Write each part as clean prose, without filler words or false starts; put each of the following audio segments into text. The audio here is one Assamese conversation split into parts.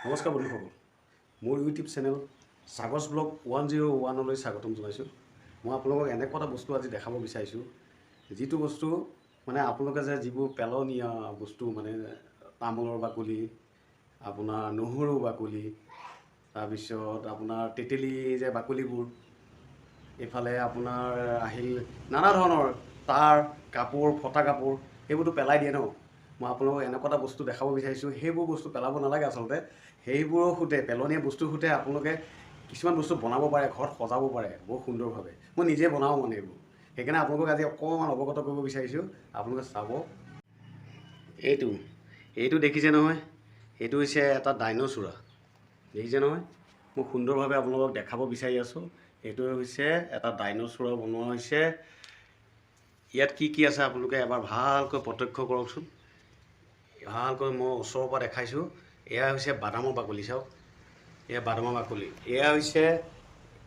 নমস্কাৰ বন্ধুসকল, মোৰ ইউটিউব চেনেল সাগজ ব্লগ 101লৈ স্বাগতম জনাইছোঁ। মই আপোনালোকক এনেকুৱা এটা বস্তু আজি দেখাব বিচাৰিছোঁ, যিটো বস্তু মানে আপোনালোকে যে যিবোৰ পেলনীয়া বস্তু মানে তামোলৰ বাকলি, আপোনাৰ নহৰু বাকলি, তাৰপিছত আপোনাৰ তেতেলী যে বাকলিবোৰ, এইফালে আপোনাৰ আহিল নানা ধৰণৰ তাঁৰ কাপোৰ ফটা কাপোৰ, সেইবোৰতো পেলাই দিয়ে ন। মই আপোনালোকক এনেকুৱা এটা বস্তু দেখাব বিচাৰিছোঁ, সেইবোৰ বস্তু পেলাব নালাগে আচলতে। সেইবোৰৰ সৈতে পেলনীয়া বস্তুৰ সৈতে আপোনালোকে কিছুমান বস্তু বনাব পাৰে, ঘৰত সজাব পাৰে বৰ সুন্দৰভাৱে। মই নিজে বনাওঁ মানে এইবোৰ, সেইকাৰণে আপোনালোকক আজি অকণমান অৱগত কৰিব বিচাৰিছোঁ। আপোনালোকে চাব, এইটো দেখিছে নহয়, এইটো হৈছে এটা ডাইন'চৰা। দেখিছে নহয়, মই সুন্দৰভাৱে আপোনালোকক দেখাব বিচাৰি আছোঁ। এইটো হৈছে এটা ডাইন'চৰা বনোৱা হৈছে। ইয়াত কি কি আছে আপোনালোকে এবাৰ ভালকৈ প্ৰত্যক্ষ কৰকচোন। ভালকৈ মই ওচৰৰ পৰা দেখাইছোঁ। এয়া হৈছে বাদামৰ বাকলি, চাওক, এয়া বাদামৰ বাকলি। এয়া হৈছে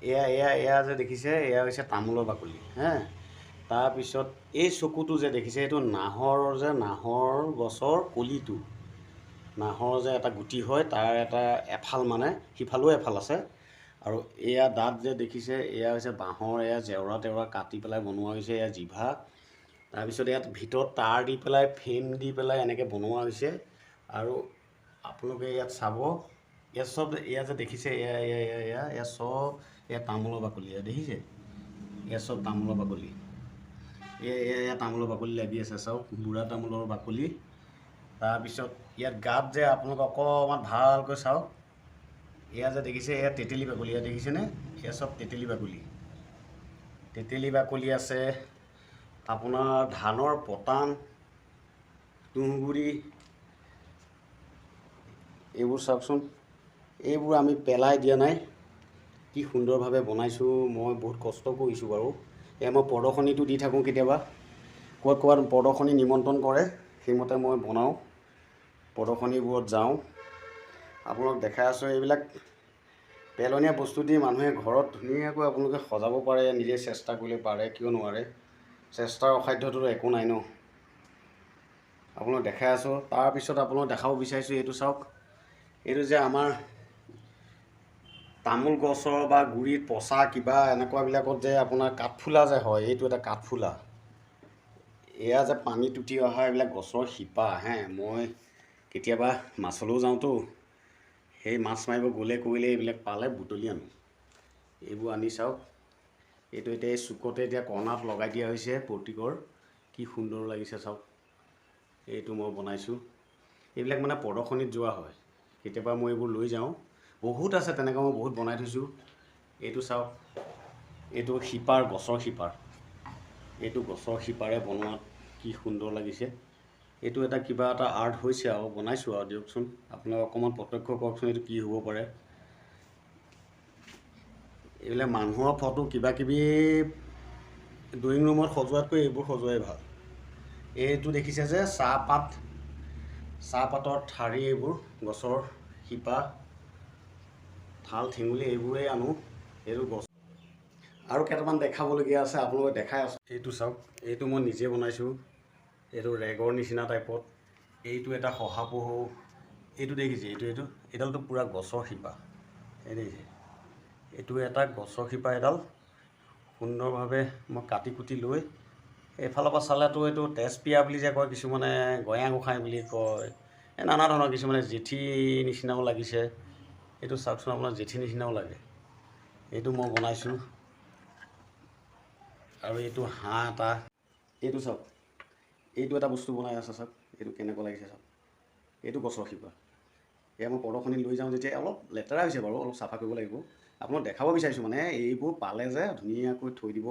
এয়া যে দেখিছে, এয়া হৈছে তামোলৰ বাকলি। তাৰপিছত এই চকুটো যে দেখিছে, এইটো নাহৰ গছৰ কলিটো, নাহৰ যে এটা গুটি হয়, তাৰ এটা এফাল মানে সিফালেও এফাল আছে। আৰু এয়া দাঁত যে দেখিছে, এয়া হৈছে বাঁহৰ, এয়া জেওৰা কাটি পেলাই বনোৱা হৈছে, এয়া জিভা। তাৰপিছত ইয়াত ভিতৰত তাঁৰ দি পেলাই ফ্ৰেম দি পেলাই এনেকৈ বনোৱা হৈছে। আৰু আপোনালোকে ইয়াত চাব, ইয়াত চব এয়া যে দেখিছে, এয়া চব এয়া তামোলৰ বাকলি। দেখিছে, এয়া চব তামোলৰ বাকলি। এয়া তামোলৰ বাকলি লাগি আছে, চাওক, বুঢ়া তামোলৰ বাকলি। তাৰপিছত ইয়াত গাত যে আপোনালোকে অকণমান ভালকৈ চাওক, এয়া যে দেখিছে, এয়া তেতেলী বাকলি। এয়া দেখিছেনে, এয়া চব তেতেলী বাকলি। তেতেলী বাকলি আছে, আপোনাৰ ধানৰ পতান, তুঁহগুৰি, এইবোৰ চাওকচোন। এইবোৰ আমি পেলাই দিয়া নাই, কি সুন্দৰভাৱে বনাইছোঁ। মই বহুত কষ্ট কৰিছোঁ বাৰু। এয়া মই প্ৰদৰ্শনীটো দি থাকোঁ কেতিয়াবা, ক'ৰবাত প্ৰদৰ্শনী নিমন্ত্ৰণ কৰে, সেইমতে মই বনাওঁ, প্ৰদৰ্শনীবোৰত যাওঁ। আপোনালোক দেখাই আছোঁ, এইবিলাক পেলনীয়া বস্তু দি মানুহে ঘৰত ধুনীয়াকৈ আপোনালোকে সজাব পাৰে, নিজে চেষ্টা কৰিলে পাৰে, কিয় নোৱাৰে। চেষ্টাৰ অসাধ্যটো একো নাই ন। আপোনালোক দেখাই আছোঁ। তাৰপিছত আপোনালোক দেখাব বিচাৰিছোঁ, এইটো চাওক, এইটো যে আমাৰ তামোল গছৰ বা গুৰিত পচা কিবা এনেকুৱাবিলাকত যে আপোনাৰ কাঠফুলা যে হয়, এইটো এটা কাঠফুলা। এয়া যে পানীত উঠি অহা এইবিলাক গছৰ শিপা। মই কেতিয়াবা মাছলৈও যাওঁতো, সেই মাছ মাৰিব গ'লে কৰিলে এইবিলাক পালে বুটলি আনো। এইবোৰ আনি চাওক, এইটো এতিয়া এই চুকতে এতিয়া কৰ্ণাত লগাই দিয়া হৈছে প্ৰতীকৰ, কি সুন্দৰ লাগিছে চাওক। এইটো মই বনাইছোঁ। এইবিলাক মানে প্ৰদৰ্শনীত যোৱা হয়, কেতিয়াবা মই এইবোৰ লৈ যাওঁ। বহুত আছে তেনেকৈ, মই বহুত বনাই থৈছোঁ। এইটো চাওক, এইটো শিপাৰ, গছৰ শিপাৰ। এইটো গছৰ শিপাৰে বনোৱাত কি সুন্দৰ লাগিছে। এইটো এটা কিবা এটা আৰ্ট হৈছে আৰু বনাইছোঁ আৰু, দিয়কচোন আপোনালোকে অকণমান প্ৰত্যক্ষ কৰকচোন, এইটো কি হ'ব পাৰে। এইবিলাক মানুহৰ ফটো কিবাকিবি ড্ৰয়িং ৰুমত সজোৱাতকৈ এইবোৰ সজোৱাই ভাল। এইটো দেখিছে যে চাহপাতৰ ঠাৰি, এইবোৰ গছৰ শিপা, ঠাল ঠেঙুলি, এইবোৰেই আনো। এইটো গছ আৰু কেইটামান দেখাবলগীয়া আছে, আপোনালোকে দেখাই আছোঁ। এইটো চাওক, এইটো মই নিজে বনাইছোঁ। এইটো ৰেগৰ নিচিনা টাইপত। এইটো এটা শহাপহু। এইটো দেখিছে, এইডালটো পূৰা গছৰ শিপা। এই দেখিছে, এইটো এটা গছৰ শিপা এডাল সুন্দৰভাৱে মই কাটি কুটি লৈ, এইফালৰ পৰা চালেতো এইটো তেজপিয়া বুলি যে কয় কিছুমানে, গঞা গোঁসাই বুলি কয়, এই নানা ধৰণৰ, কিছুমানে জেঠী নিচিনাও লাগিছে। এইটো চাওকচোন, আপোনাৰ জেঠী নিচিনাও লাগে। এইটো মই বনাইছোঁ। আৰু এইটো হাঁহ এটা। এইটো চাওক, এইটো এটা বস্তু বনাই আছে, চাওক, এইটো কেনেকুৱা লাগিছে চাওক। এইটো গছৰ শিপা। এয়া মই প্ৰদৰ্শনীত লৈ যাওঁ যেতিয়া, অলপ লেতেৰা হৈছে বাৰু, অলপ চাফা কৰিব লাগিব। আপোনাক দেখাব বিচাৰিছোঁ মানে, এইবোৰ পালে যে ধুনীয়াকৈ থৈ দিব।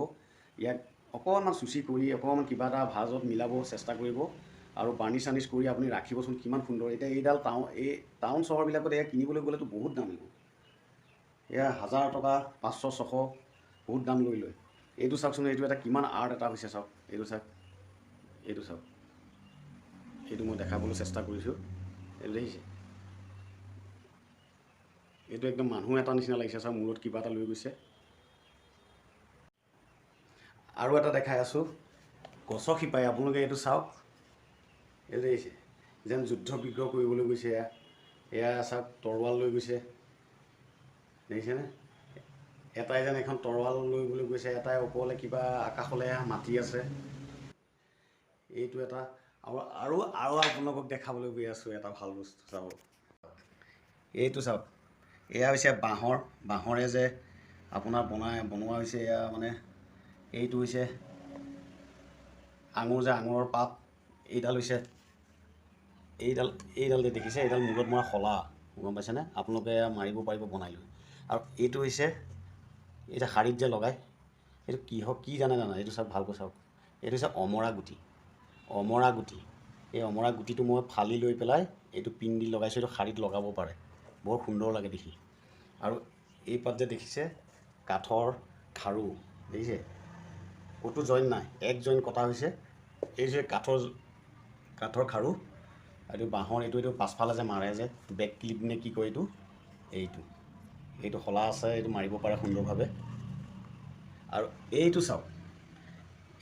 ইয়াক অকণমান চুচি কৰি অকণমান কিবা এটা ভাজত মিলাব চেষ্টা কৰিব, আৰু বাৰ্নিছ চাৰ্নিছ কৰি আপুনি ৰাখিবচোন, কিমান সুন্দৰ। এতিয়া এইডাল টাউন চহৰবিলাকত এয়া কিনিবলৈ গ'লেতো বহুত দাম ল'ব। এয়া 1000 টকা, 500, 600 বহুত দাম লৈ লয়। এইটো চাওকচোন, এইটো এটা কিমান আৰ্ট এটা হৈছে চাওক। এইটো চাওক, এইটো চাওক, এইটো মই দেখাবলৈ চেষ্টা কৰিছোঁ। এইটো দেখিছে, এইটো একদম মানুহ এটা নিচিনা লাগিছে চাওক, মূৰত কিবা এটা লৈ গৈছে। আৰু এটা দেখাই আছোঁ, গছৰ শিপাই। আপোনালোকে এইটো চাওক, এইটো দেখিছে, যেন যুদ্ধ বিগ্ৰহ কৰিবলৈ গৈছে। এয়া চাওক তৰোৱাল লৈ গৈছে, দেখিছেনে? এটাই যেন এখন তৰোৱাল লৈ বুলি গৈছে, এটাই ওপৰলৈ কিবা আকাশলৈ মাতি আছে। এইটো এটা আৰু আৰু আৰু আপোনালোকক দেখাবলৈ গৈ আছোঁ এটা ভাল বস্তু চাব। এইটো চাওক, এয়া হৈছে বাঁহৰে যে আপোনাৰ বনোৱা হৈছে। এয়া মানে এইটো হৈছে আঙুৰ যে আঙুৰৰ পাত, এইডাল হৈছে এইডাল যে দেখিছে, এইডাল মূৰত মৰা শলা, গম পাইছেনে? আপোনালোকে মাৰিব পাৰিব বনাই লৈ। আৰু এইটো হৈছে এতিয়া শাৰীত যে লগায়, এইটো কি জানে? এইটো চাওক, ভালকৈ চাওক। এইটো হৈছে অমৰা গুটি। এই অমৰা গুটিটো মই ফালি লৈ পেলাই এইটো পিন দি লগাইছোঁ। এইটো শাৰীত লগাব পাৰে, বৰ সুন্দৰ লাগে দেখি। আৰু এই পাত যে দেখিছে, কাঠৰ খাৰু, দেখিছে? ক'তো জইন নাই, এক জইন কটা হৈছে। এই যে কাঠৰ খাৰু, এইটো বাঁহৰ। এইটো পাছফালে যে মাৰে যে বেক ক্লিপ নে কি কয় এইটো শলা আছে, এইটো মাৰিব পাৰে সুন্দৰভাৱে। আৰু এইটো চাওক,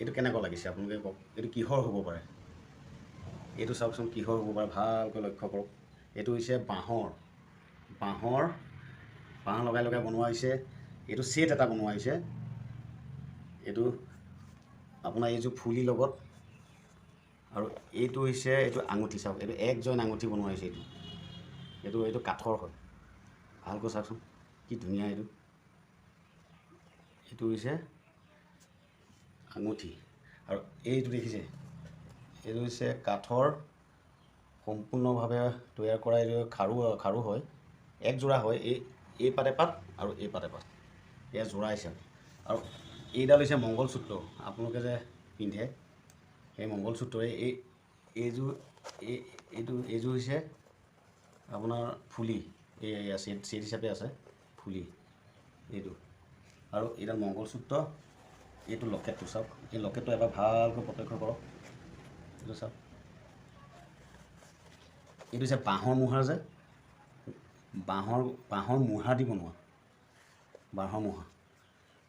এইটো কেনেকুৱা লাগিছে আপোনালোকে কওক? এইটো কিহৰ হ'ব পাৰে? এইটো চাওকচোন, কিহৰ হ'ব পাৰে ভালকৈ লক্ষ্য কৰক। এইটো হৈছে বাঁহ লগাই বনোৱা হৈছে। এইটো ছেট এটা বনোৱা হৈছে। এইটো আপোনাৰ এইযোৰ ফুলিৰ লগত। আৰু এইটো হৈছে আঙুঠি। চাওক, এইটো এক জইন আঙুঠি বনোৱা হৈছে। এইটো কাঠৰ হয়, ভালকৈ চাওকচোন কি ধুনীয়া। এইটো হৈছে আঙুঠি। আৰু এইটো দেখিছে, এইটো হৈছে কাঠৰ সম্পূৰ্ণভাৱে তৈয়াৰ কৰা। এইটো খাৰু হয়, একযোৰা হয়। এই পাতে পাত আৰু এই পাতে পাত, এয়া যোৰা হিচাপে। আৰু এইডাল হৈছে মংগলসূত্ৰ, আপোনালোকে যে পিন্ধে সেই মংগলসূত্ৰ। এইযোৰ হৈছে আপোনাৰ ফুলি, এই ছেট হিচাপে আছে ফুলি এইটো। আৰু এইডাল মংগলসূত্ৰ, এইটো লকেটটো চাওক। এই লকেটটো এবাৰ ভালকৈ প্ৰত্যক্ষ কৰক। এইটো চাওক, এইটো হৈছে বাঁহৰ মূঢ়া যে বাঁহৰ মূঢ়া দি বনোৱা, বাঁহৰ মূঢ়া।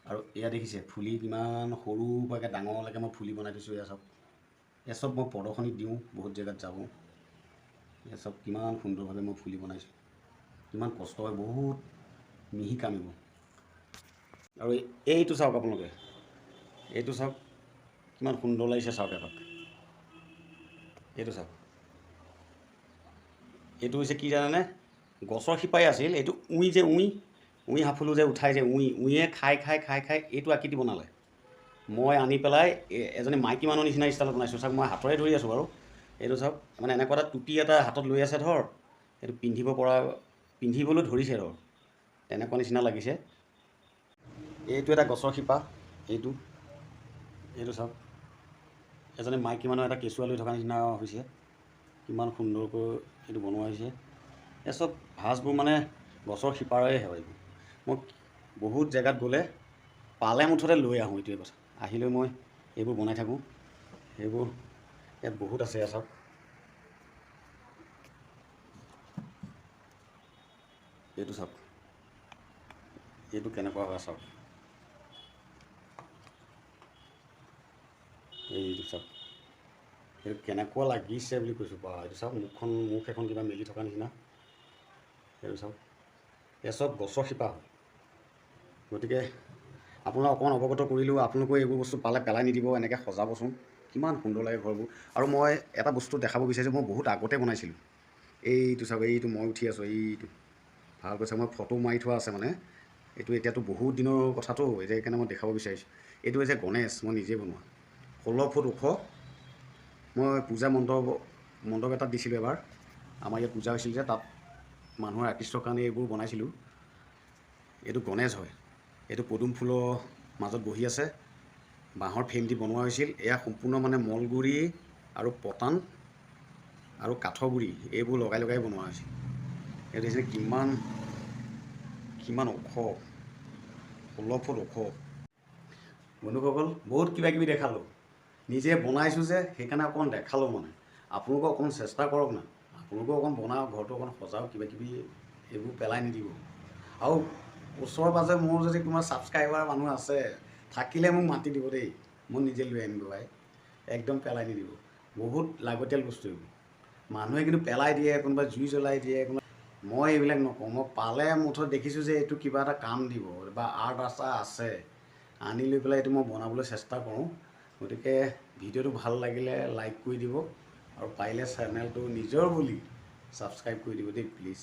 আৰু এয়া দেখিছে ফুলি কিমান সৰুৰ পৰা ডাঙৰলৈকে মই ফুলি বনাই থৈছোঁ। এয়া চাওক, এয়া চব মই প্ৰদৰ্শনীত দিওঁ, বহুত জেগাত যাব। এয়া চব কিমান সুন্দৰভাৱে মই ফুলি বনাইছোঁ, কিমান কষ্ট হয়, বহুত মিহি কামিব। আৰু এইটো চাওক আপোনালোকে, এইটো চাওক কিমান সুন্দৰ লাগিছে। চাওক এপাক, এইটো চাওক। এইটো হৈছে কি জানেনে? গছৰ শিপাই আছিল। এইটো উই সাফুলো যে উঠাই যে উইয়ে খাই এইটো আকৃতি বনালে। মই আনি পেলাই এজনী মাইকী মানুহৰ নিচিনা ষ্টাইলত বনাইছোঁ। চাওক, মই হাতৰে ধৰি আছোঁ বাৰু। এইটো চাওক, মানে এনেকুৱা এটা টুপি এটা হাতত লৈ আছে ধৰ, এইটো পিন্ধিবলৈ ধৰিছে ধৰ, তেনেকুৱা নিচিনা লাগিছে। এইটো এটা গছৰ শিপা। এইটো চাওক, এজনী মাইকী মানুহ এটা কেঁচুৱা লৈ থকা নিচিনা হৈছে। কিমান সুন্দৰকৈ এইটো বনোৱা হৈছে। এই চব ভাঁজবোৰ মানে গছৰ শিপাৰেই হয়। এইবোৰ মই বহুত জেগাত গ'লে পালে মুঠতে লৈ আহোঁ। এইটোৱে কথা, আহিলৈ মই এইবোৰ বনাই থাকোঁ। সেইবোৰ ইয়াত বহুত আছে। চাওক, এইটো চাওক, এইটো কেনেকুৱা হয় চাওক। এইটো চাওক, এইটো কেনেকুৱা লাগিছে বুলি কৈছোঁ বা। এইটো চাওক, মুখ এখন কিবা মেলি থকা নিচিনা। এইটো চাওক, এই চব গছৰ শিপা হয়। গতিকে আপোনাক অকণমান অৱগত কৰিলেও, আপোনালোকেও এইবোৰ বস্তু পালে পেলাই নিদিব, এনেকৈ সজাবচোন। কিমান সুন্দৰ লাগে ঘৰবোৰ। আৰু মই এটা বস্তু দেখাব বিচাৰিছোঁ, মই বহুত আগতে বনাইছিলোঁ। এইটো চাওক, এইটো মই উঠি আছোঁ। এইটো ভালকৈ চাওক, মই ফটো মাৰি থোৱা আছে মানে। এইটো এতিয়াতো বহুত দিনৰ কথাটো, এতিয়া সেইকাৰণে মই দেখাব বিচাৰিছোঁ। এইটো হৈছে গণেশ, মই নিজে বনোৱা, 16 ফুট ওখ। মই পূজা মণ্ডপ এটাত দিছিলোঁ এবাৰ। আমাৰ ইয়াত পূজা হৈছিল যে, তাত মানুহৰ আকৃষ্টৰ কাৰণে এইবোৰ বনাইছিলোঁ। এইটো গণেশ হয়। এইটো পদুম ফুলৰ মাজত বহি আছে, বাঁহৰ ফ্ৰেম দি বনোৱা হৈছিল। এয়া সম্পূৰ্ণ মানে মলগুৰি আৰু পটান আৰু কাঠৰ গুৰি এইবোৰ লগাই বনোৱা হৈছিল। এইটো দেখিছে কিমান ওখ, 16 ফুট ওখ। বন্ধুসকল, বহুত কিবাকিবি দেখালোঁ। নিজে বনাইছোঁ যে, সেইকাৰণে অকণমান দেখালোঁ মানে। আপোনালোকেও অকণমান চেষ্টা কৰক না, আপোনালোকেও অকণমান বনাওক, ঘৰটো অকণমান সজাওক, কিবাকিবি এইবোৰ পেলাই নিদিব। আৰু ওচৰে পাঁজৰে মোৰ যদি কোনোবা ছাবস্ক্ৰাইবাৰ মানুহ আছে, থাকিলে মোক মাতি দিব দেই, মই নিজে লৈ আনিব ভাই। একদম পেলাই নিদিব, বহুত লাগতিয়াল বস্তু এইবোৰ। মানুহে কিন্তু পেলাই দিয়ে, কোনোবাই জুই জ্বলাই দিয়ে, মই এইবিলাক নকওঁ। মই পালে মুঠত দেখিছোঁ যে এইটো কিবা এটা কাম দিব বা আৰ্ট আছে আনি লৈ পেলাই এইটো মই বনাবলৈ চেষ্টা কৰোঁ। গতিকে ভিডিঅ'টো ভাল লাগিলে লাইক কৰি দিব আৰু পাৰিলে চেনেলটো নিজৰ বুলি ছাবস্ক্ৰাইব কৰি দিব দেই প্লিজ।